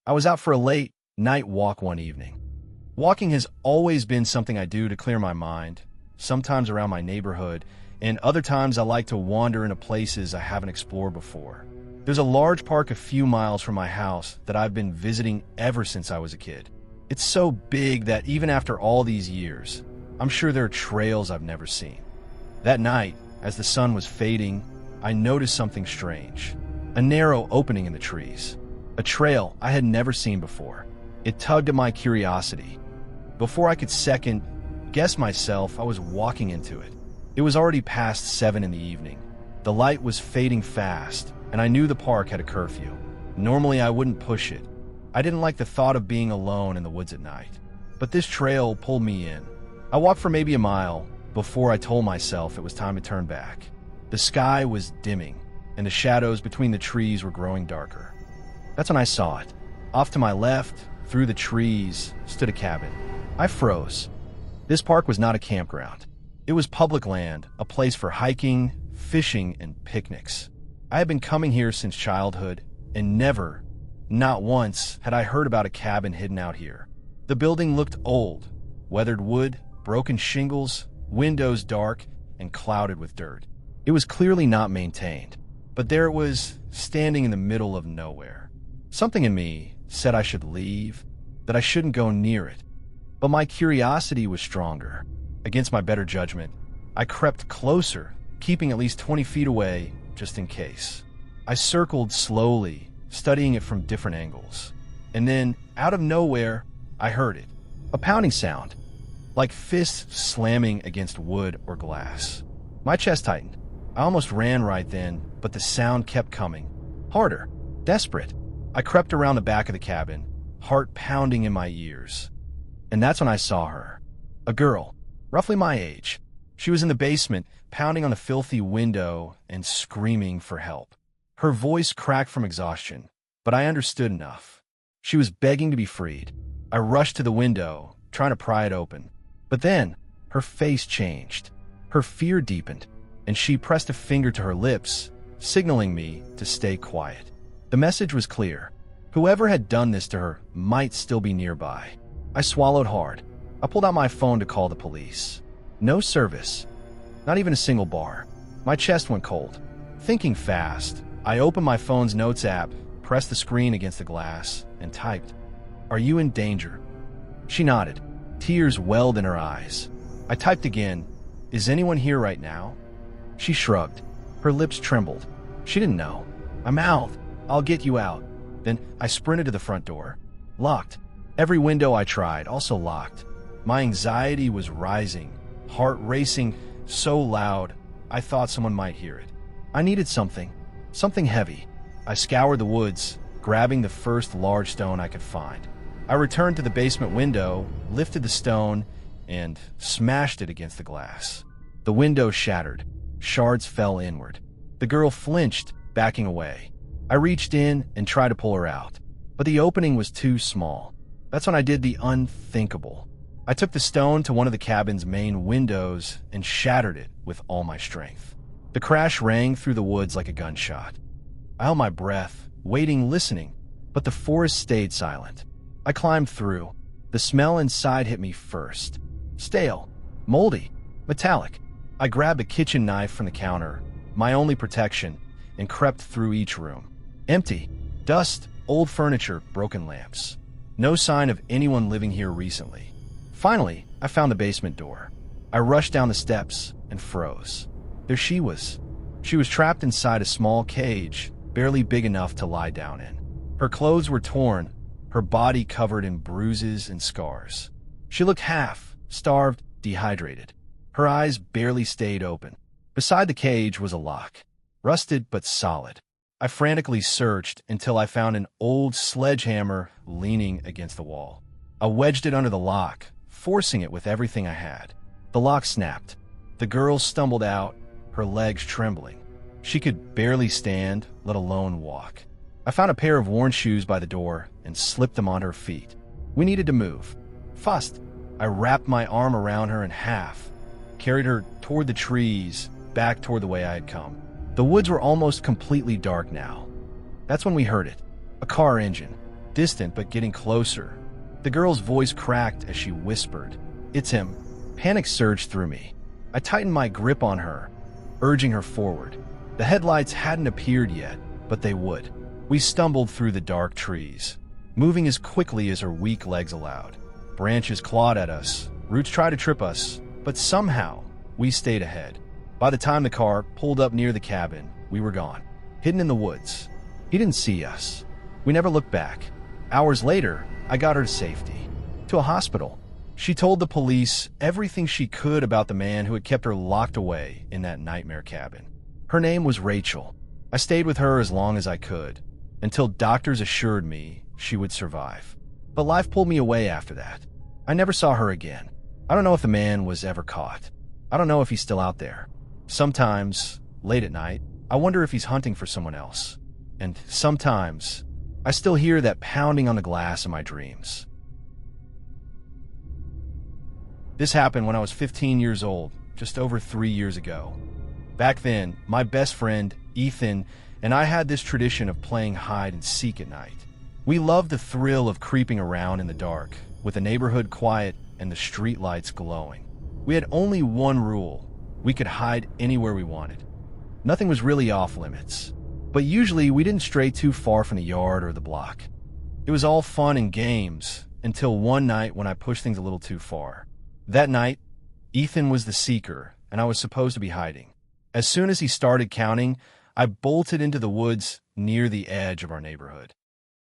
I was out for a late night walk one evening. Walking has always been something I do to clear my mind, sometimes around my neighborhood, and other times I like to wander into places I haven't explored before. There's a large park a few miles from my house that I've been visiting ever since I was a kid. It's so big that even after all these years, I'm sure there are trails I've never seen. That night, as the sun was fading, I noticed something strange. A narrow opening in the trees. A trail I had never seen before. It tugged at my curiosity. Before I could second guess myself, I was walking into it. It was already past 7 in the evening. The light was fading fast, and I knew the park had a curfew. Normally, I wouldn't push it. I didn't like the thought of being alone in the woods at night. But this trail pulled me in. I walked for maybe a mile before I told myself it was time to turn back. The sky was dimming, and the shadows between the trees were growing darker. That's when I saw it. Off to my left, through the trees, stood a cabin. I froze. This park was not a campground. It was public land, a place for hiking, fishing, and picnics. I had been coming here since childhood, and never, not once, had I heard about a cabin hidden out here. The building looked old, weathered wood, broken shingles, windows dark, and clouded with dirt. It was clearly not maintained, but there it was, standing in the middle of nowhere. Something in me said I should leave, that I shouldn't go near it. But my curiosity was stronger. Against my better judgment, I crept closer, keeping at least 20 feet away, just in case. I circled slowly, studying it from different angles. And then, out of nowhere, I heard it. A pounding sound, like fists slamming against wood or glass. My chest tightened. I almost ran right then, but the sound kept coming. Harder, desperate. I crept around the back of the cabin, heart pounding in my ears. And that's when I saw her. A girl, roughly my age. She was in the basement, pounding on the filthy window and screaming for help. Her voice cracked from exhaustion, but I understood enough. She was begging to be freed. I rushed to the window, trying to pry it open. But then, her face changed. Her fear deepened, and she pressed a finger to her lips, signaling me to stay quiet. The message was clear. Whoever had done this to her might still be nearby. I swallowed hard. I pulled out my phone to call the police. No service. Not even a single bar. My chest went cold. Thinking fast, I opened my phone's notes app, pressed the screen against the glass, and typed, "Are you in danger?" She nodded. Tears welled in her eyes. I typed again, "Is anyone here right now?" She shrugged. Her lips trembled. She didn't know. I mouthed, "I'll get you out." Then I sprinted to the front door. Locked. Every window I tried, also locked. My anxiety was rising, heart racing so loud I thought someone might hear it. I needed something heavy. I scoured the woods, grabbing the first large stone I could find. I returned to the basement window, lifted the stone, and smashed it against the glass. The window shattered. Shards fell inward. The girl flinched, backing away. I reached in and tried to pull her out, but the opening was too small. That's when I did the unthinkable. I took the stone to one of the cabin's main windows and shattered it with all my strength. The crash rang through the woods like a gunshot. I held my breath, waiting, listening, but the forest stayed silent. I climbed through. The smell inside hit me first. Stale, moldy, metallic. I grabbed a kitchen knife from the counter, my only protection, and crept through each room. Empty. Dust, old furniture, broken lamps. No sign of anyone living here recently. Finally, I found the basement door. I rushed down the steps and froze. There she was. She was trapped inside a small cage, barely big enough to lie down in. Her clothes were torn, her body covered in bruises and scars. She looked half, starved, dehydrated. Her eyes barely stayed open. Beside the cage was a lock, rusted but solid. I frantically searched until I found an old sledgehammer leaning against the wall. I wedged it under the lock, forcing it with everything I had. The lock snapped. The girl stumbled out, her legs trembling. She could barely stand, let alone walk. I found a pair of worn shoes by the door and slipped them on her feet. We needed to move. Fast. I wrapped my arm around her in half, carried her toward the trees, back toward the way I had come. The woods were almost completely dark now. That's when we heard it. A car engine. distant but getting closer. The girl's voice cracked as she whispered, "It's him." Panic surged through me. I tightened my grip on her, urging her forward. The headlights hadn't appeared yet, but they would. We stumbled through the dark trees, moving as quickly as her weak legs allowed. Branches clawed at us, roots tried to trip us, but somehow we stayed ahead. By the time the car pulled up near the cabin, we were gone, hidden in the woods. He didn't see us. We never looked back. Hours later, I got her to safety, to a hospital. She told the police everything she could about the man who had kept her locked away in that nightmare cabin. Her name was Rachel. I stayed with her as long as I could, until doctors assured me she would survive. But life pulled me away after that. I never saw her again. I don't know if the man was ever caught. I don't know if he's still out there. Sometimes, late at night, I wonder if he's hunting for someone else. And sometimes, I still hear that pounding on the glass in my dreams. This happened when I was 15 years old, just over 3 years ago. Back then, my best friend, Ethan, and I had this tradition of playing hide and seek at night. We loved the thrill of creeping around in the dark, with the neighborhood quiet and the streetlights glowing. We had only one rule: we could hide anywhere we wanted. Nothing was really off limits, but usually we didn't stray too far from the yard or the block. It was all fun and games until one night when I pushed things a little too far. That night, Ethan was the seeker, and I was supposed to be hiding. As soon as he started counting, I bolted into the woods near the edge of our neighborhood.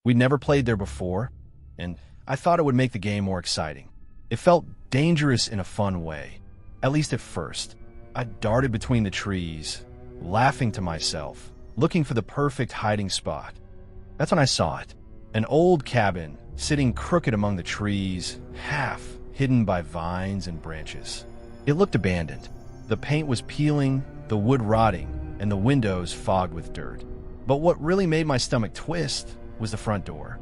We'd never played there before, and I thought it would make the game more exciting. It felt dangerous in a fun way, at least at first. I darted between the trees, laughing to myself, looking for the perfect hiding spot. That's when I saw it. An old cabin sitting crooked among the trees, half hidden by vines and branches. It looked abandoned. The paint was peeling, the wood rotting, and the windows fogged with dirt. But what really made my stomach twist was the front door.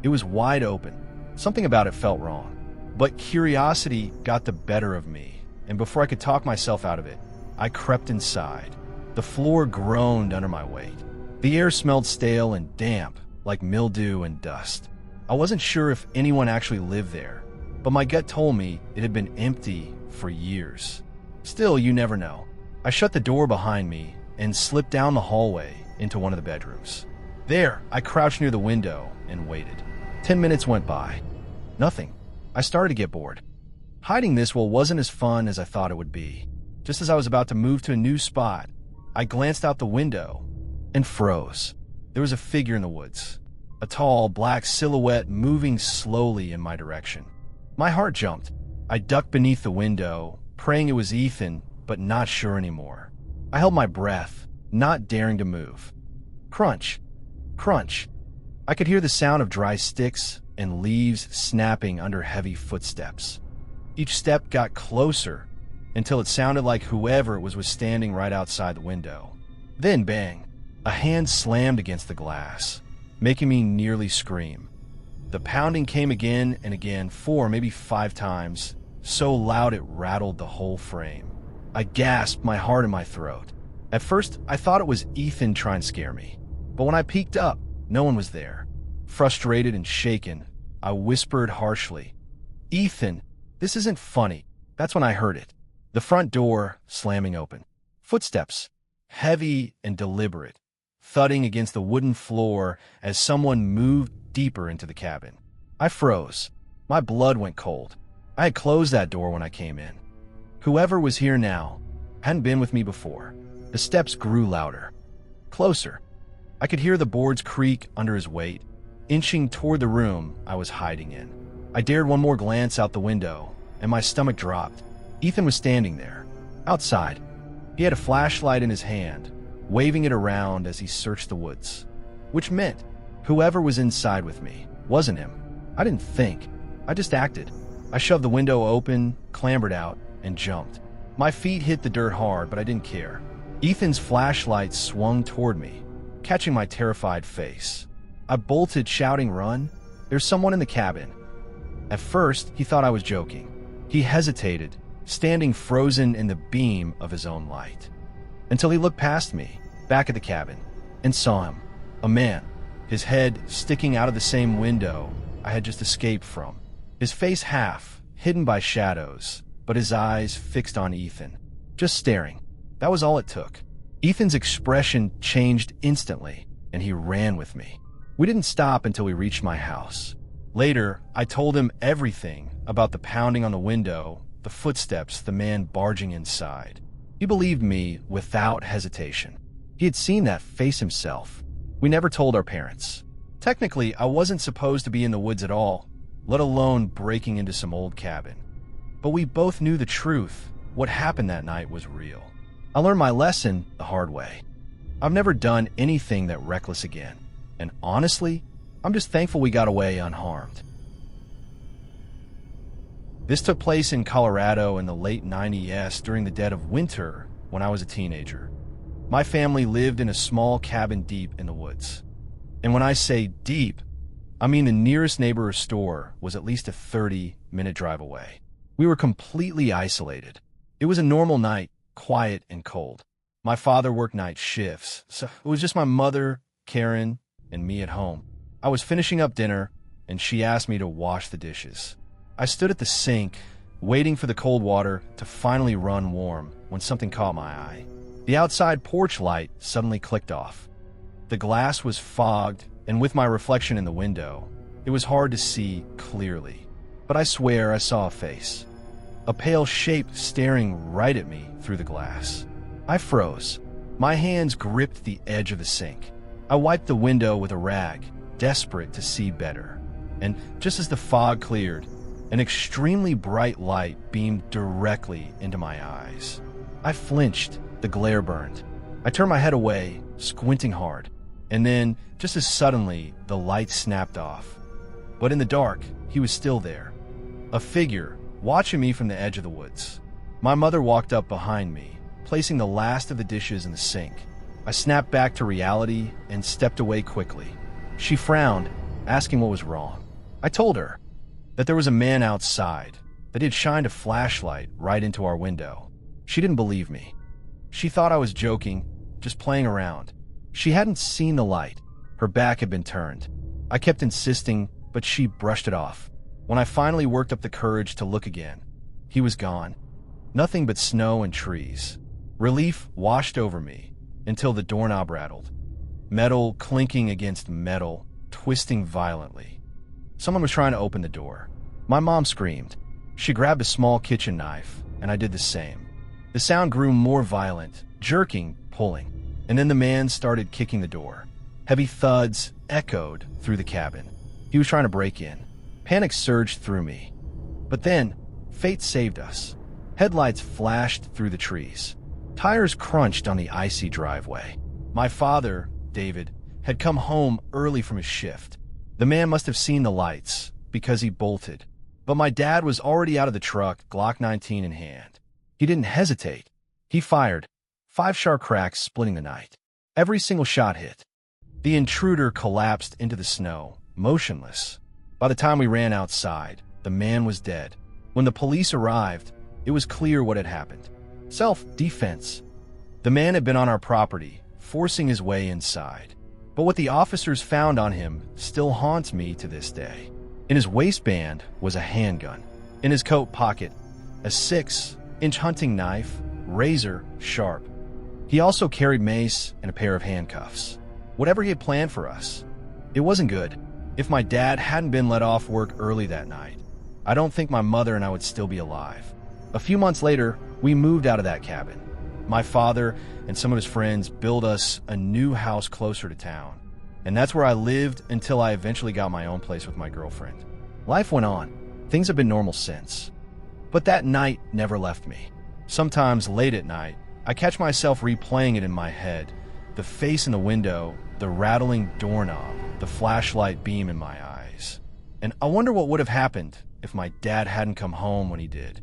It was wide open. Something about it felt wrong. But curiosity got the better of me, and before I could talk myself out of it, I crept inside. The floor groaned under my weight. The air smelled stale and damp, like mildew and dust. I wasn't sure if anyone actually lived there, but my gut told me it had been empty for years. Still, you never know. I shut the door behind me and slipped down the hallway into one of the bedrooms. There, I crouched near the window and waited. 10 minutes went by. Nothing. I started to get bored. Hiding this well wasn't as fun as I thought it would be. Just as I was about to move to a new spot, I glanced out the window and froze. There was a figure in the woods, a tall, black silhouette moving slowly in my direction. My heart jumped. I ducked beneath the window, praying it was Ethan, but not sure anymore. I held my breath, not daring to move. Crunch. Crunch. I could hear the sound of dry sticks and leaves snapping under heavy footsteps. Each step got closer until it sounded like whoever it was standing right outside the window. Then, bang, a hand slammed against the glass, making me nearly scream. The pounding came again and again, 4, maybe 5 times, so loud it rattled the whole frame. I gasped, my heart in my throat. At first, I thought it was Ethan trying to scare me, but when I peeked up, no one was there. Frustrated and shaken, I whispered harshly, "Ethan, this isn't funny." That's when I heard it. The front door slamming open. Footsteps, heavy and deliberate, thudding against the wooden floor as someone moved deeper into the cabin. I froze. My blood went cold. I had closed that door when I came in. Whoever was here now hadn't been with me before. The steps grew louder, closer. I could hear the boards creak under his weight, inching toward the room I was hiding in. I dared one more glance out the window, and my stomach dropped. Ethan was standing there, outside. He had a flashlight in his hand, waving it around as he searched the woods, which meant whoever was inside with me wasn't him. I didn't think. I just acted. I shoved the window open, clambered out, and jumped. My feet hit the dirt hard, but I didn't care. Ethan's flashlight swung toward me, catching my terrified face. I bolted, shouting, "Run! There's someone in the cabin." At first, he thought I was joking. He hesitated, standing frozen in the beam of his own light, until he looked past me, back at the cabin, and saw him. A man, his head sticking out of the same window I had just escaped from. His face half hidden by shadows, but his eyes fixed on Ethan, just staring. That was all it took. Ethan's expression changed instantly, and he ran with me. We didn't stop until we reached my house. Later, I told him everything about the pounding on the window, the footsteps, the man barging inside. He believed me without hesitation. He had seen that face himself. We never told our parents. Technically, I wasn't supposed to be in the woods at all, let alone breaking into some old cabin. But we both knew the truth. What happened that night was real. I learned my lesson the hard way. I've never done anything that reckless again. And honestly, I'm just thankful we got away unharmed. This took place in Colorado in the late 90s during the dead of winter when I was a teenager. My family lived in a small cabin deep in the woods. And when I say deep, I mean the nearest neighbor or store was at least a 30-minute drive away. We were completely isolated. It was a normal night, quiet and cold. My father worked night shifts, so it was just my mother, Karen, and me at home. I was finishing up dinner, and she asked me to wash the dishes. I stood at the sink, waiting for the cold water to finally run warm when something caught my eye. The outside porch light suddenly clicked off. The glass was fogged, and with my reflection in the window, it was hard to see clearly. But I swear I saw a face. A pale shape staring right at me through the glass. I froze. My hands gripped the edge of the sink. I wiped the window with a rag, desperate to see better. And just as the fog cleared, an extremely bright light beamed directly into my eyes. I flinched. The glare burned. I turned my head away, squinting hard. And then, just as suddenly, the light snapped off. But in the dark, he was still there. A figure, watching me from the edge of the woods. My mother walked up behind me, placing the last of the dishes in the sink. I snapped back to reality and stepped away quickly. She frowned, asking what was wrong. I told her that there was a man outside, that he had shined a flashlight right into our window. She didn't believe me. She thought I was joking, just playing around. She hadn't seen the light. Her back had been turned. I kept insisting, but she brushed it off. When I finally worked up the courage to look again, he was gone. Nothing but snow and trees. Relief washed over me until the doorknob rattled. Metal clinking against metal, twisting violently. Someone was trying to open the door. My mom screamed. She grabbed a small kitchen knife, and I did the same. The sound grew more violent, jerking, pulling, and then the man started kicking the door. Heavy thuds echoed through the cabin. He was trying to break in. Panic surged through me. But then, fate saved us. Headlights flashed through the trees. Tires crunched on the icy driveway. My father, David, had come home early from his shift. The man must have seen the lights, because he bolted. But my dad was already out of the truck, Glock 19 in hand. He didn't hesitate. He fired, 5 sharp cracks splitting the night. Every single shot hit. The intruder collapsed into the snow, motionless. By the time we ran outside, the man was dead. When the police arrived, it was clear what had happened. Self-defense. The man had been on our property, forcing his way inside. But what the officers found on him still haunts me to this day. In his waistband was a handgun. In his coat pocket, a 6-inch hunting knife, razor sharp. He also carried mace and a pair of handcuffs. Whatever he had planned for us, it wasn't good. If my dad hadn't been let off work early that night, I don't think my mother and I would still be alive. A few months later, we moved out of that cabin. My father and some of his friends built us a new house closer to town. And that's where I lived until I eventually got my own place with my girlfriend. Life went on. Things have been normal since. But that night never left me. Sometimes late at night, I catch myself replaying it in my head. The face in the window, the rattling doorknob, the flashlight beam in my eyes. And I wonder what would have happened if my dad hadn't come home when he did.